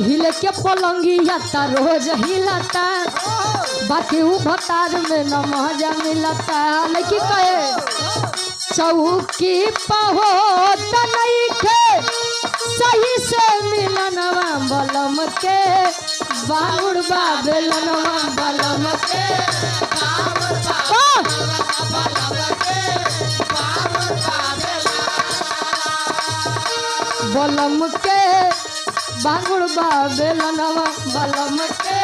हिले के पलंगिया ता रोज हिलता बाकी उ भतार में न मजा मिलता लेकिन कहे चौकी पहो नहीं के सही से मिलनवा बलम के बाउड़ बेलनवा बलम के बलम के बांगुड़ बेलनवा बलम के